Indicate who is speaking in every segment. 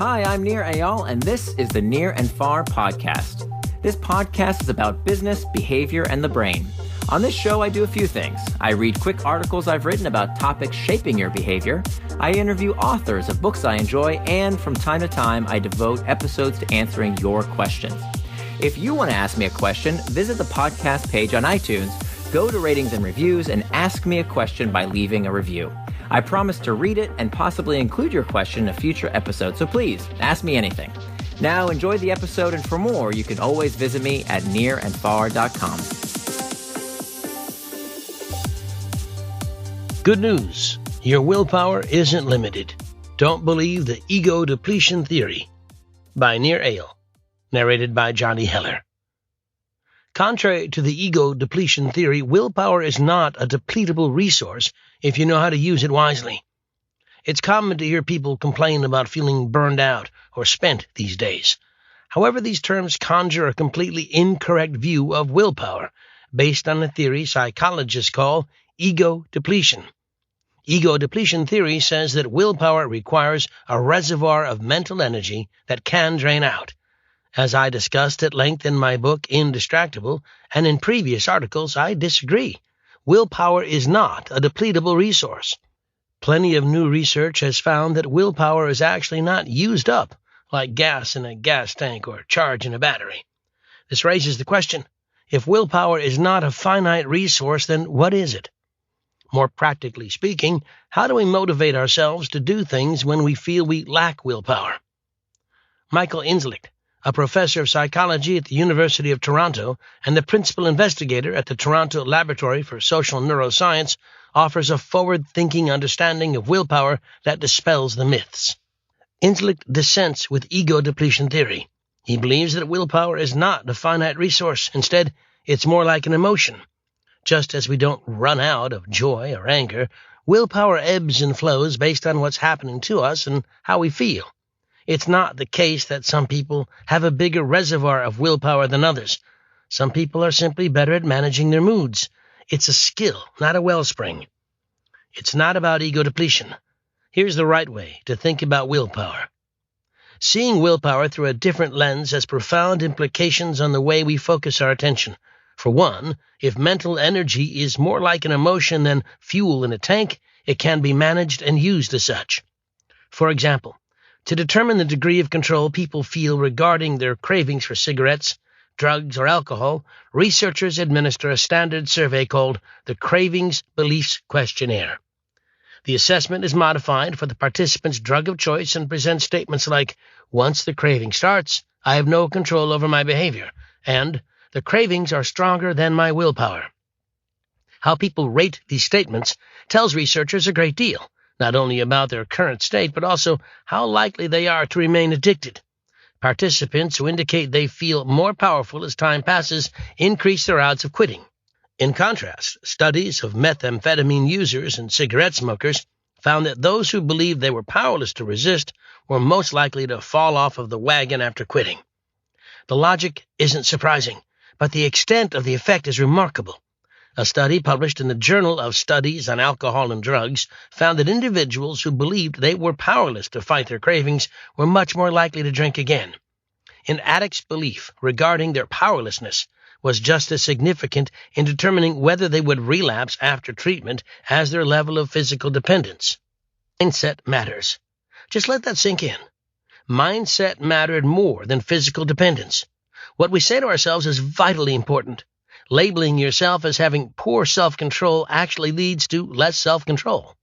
Speaker 1: Hi, I'm Nir Eyal, and this is the Near and Far podcast. This podcast is about business, behavior, and the brain. On this show, I do a few things. I read quick articles I've written about topics shaping your behavior. I interview authors of books I enjoy, and from time to time, I devote episodes to answering your questions. If you want to ask me a question, visit the podcast page on iTunes, go to ratings and reviews, and ask me a question by leaving a review. I promise to read it and possibly include your question in a future episode, so please, ask me anything. Now, enjoy the episode, and for more, you can always visit me at nearandfar.com.
Speaker 2: Good news. Your willpower isn't limited. Don't believe the ego depletion theory. By Nir Eyal. Narrated by Johnny Heller. Contrary to the ego depletion theory, willpower is not a depletable resource if you know how to use it wisely. It's common to hear people complain about feeling burned out or spent these days. However, these terms conjure a completely incorrect view of willpower based on a theory psychologists call ego depletion. Ego depletion theory says that willpower requires a reservoir of mental energy that can drain out. As I discussed at length in my book, Indistractable, and in previous articles, I disagree. Willpower is not a depletable resource. Plenty of new research has found that willpower is actually not used up like gas in a gas tank or charge in a battery. This raises the question, if willpower is not a finite resource, then what is it? More practically speaking, how do we motivate ourselves to do things when we feel we lack willpower? Michael Inslicht, a professor of psychology at the University of Toronto and the principal investigator at the Toronto Laboratory for Social Neuroscience, offers a forward-thinking understanding of willpower that dispels the myths. Inslicht dissents with ego depletion theory. He believes that willpower is not a finite resource. Instead, it's more like an emotion. Just as we don't run out of joy or anger, willpower ebbs and flows based on what's happening to us and how we feel. It's not the case that some people have a bigger reservoir of willpower than others. Some people are simply better at managing their moods. It's a skill, not a wellspring. It's not about ego depletion. Here's the right way to think about willpower. Seeing willpower through a different lens has profound implications on the way we focus our attention. For one, if mental energy is more like an emotion than fuel in a tank, it can be managed and used as such. For example, to determine the degree of control people feel regarding their cravings for cigarettes, drugs, or alcohol, researchers administer a standard survey called the Cravings Beliefs Questionnaire. The assessment is modified for the participant's drug of choice and presents statements like, "Once the craving starts, I have no control over my behavior," and "The cravings are stronger than my willpower." How people rate these statements tells researchers a great deal, not only about their current state, but also how likely they are to remain addicted. Participants who indicate they feel more powerful as time passes increase their odds of quitting. In contrast, studies of methamphetamine users and cigarette smokers found that those who believed they were powerless to resist were most likely to fall off of the wagon after quitting. The logic isn't surprising, but the extent of the effect is remarkable. A study published in the Journal of Studies on Alcohol and Drugs found that individuals who believed they were powerless to fight their cravings were much more likely to drink again. An addict's belief regarding their powerlessness was just as significant in determining whether they would relapse after treatment as their level of physical dependence. Mindset matters. Just let that sink in. Mindset mattered more than physical dependence. What we say to ourselves is vitally important. Labeling yourself as having poor self-control actually leads to less self-control.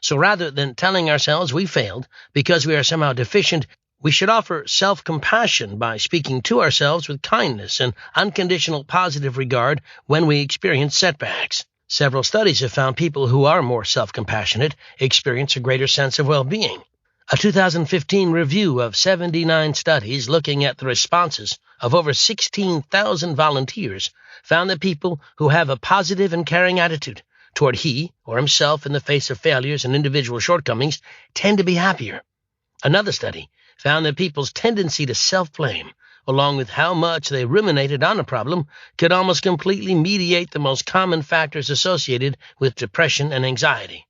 Speaker 2: So rather than telling ourselves we failed because we are somehow deficient, we should offer self-compassion by speaking to ourselves with kindness and unconditional positive regard when we experience setbacks. Several studies have found people who are more self-compassionate experience a greater sense of well-being. A 2015 review of 79 studies looking at the responses of over 16,000 volunteers found that people who have a positive and caring attitude toward he or himself in the face of failures and individual shortcomings tend to be happier. Another study found that people's tendency to self-blame, along with how much they ruminated on a problem, could almost completely mediate the most common factors associated with depression and anxiety.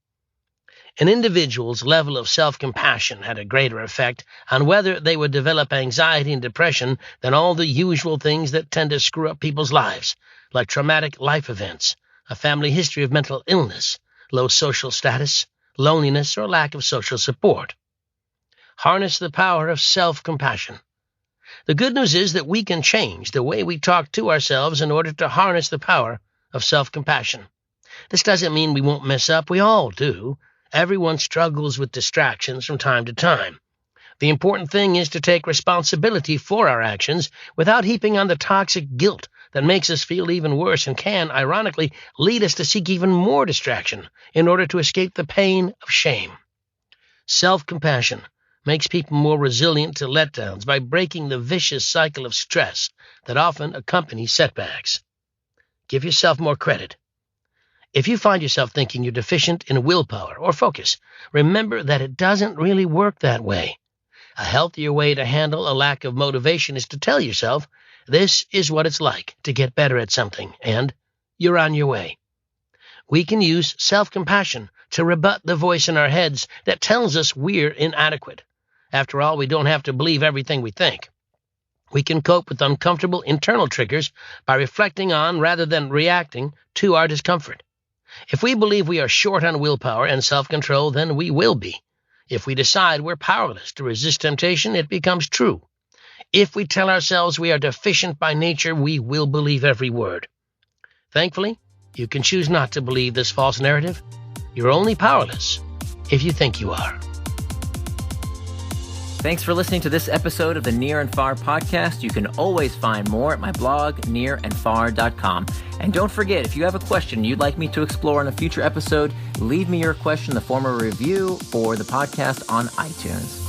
Speaker 2: An individual's level of self-compassion had a greater effect on whether they would develop anxiety and depression than all the usual things that tend to screw up people's lives, like traumatic life events, a family history of mental illness, low social status, loneliness, or lack of social support. Harness the power of self-compassion. The good news is that we can change the way we talk to ourselves in order to harness the power of self-compassion. This doesn't mean we won't mess up. We all do. Everyone struggles with distractions from time to time. The important thing is to take responsibility for our actions without heaping on the toxic guilt that makes us feel even worse and can, ironically, lead us to seek even more distraction in order to escape the pain of shame. Self-compassion makes people more resilient to letdowns by breaking the vicious cycle of stress that often accompanies setbacks. Give yourself more credit. If you find yourself thinking you're deficient in willpower or focus, remember that it doesn't really work that way. A healthier way to handle a lack of motivation is to tell yourself, this is what it's like to get better at something, and you're on your way. We can use self-compassion to rebut the voice in our heads that tells us we're inadequate. After all, we don't have to believe everything we think. We can cope with uncomfortable internal triggers by reflecting on rather than reacting to our discomfort. If we believe we are short on willpower and self-control, then we will be. If we decide we're powerless to resist temptation, it becomes true. If we tell ourselves we are deficient by nature, we will believe every word. Thankfully, you can choose not to believe this false narrative. You're only powerless if you think you are.
Speaker 1: Thanks for listening to this episode of the Near and Far podcast. You can always find more at my blog, nearandfar.com. And don't forget, if you have a question you'd like me to explore in a future episode, leave me your question in the form of a review for the podcast on iTunes.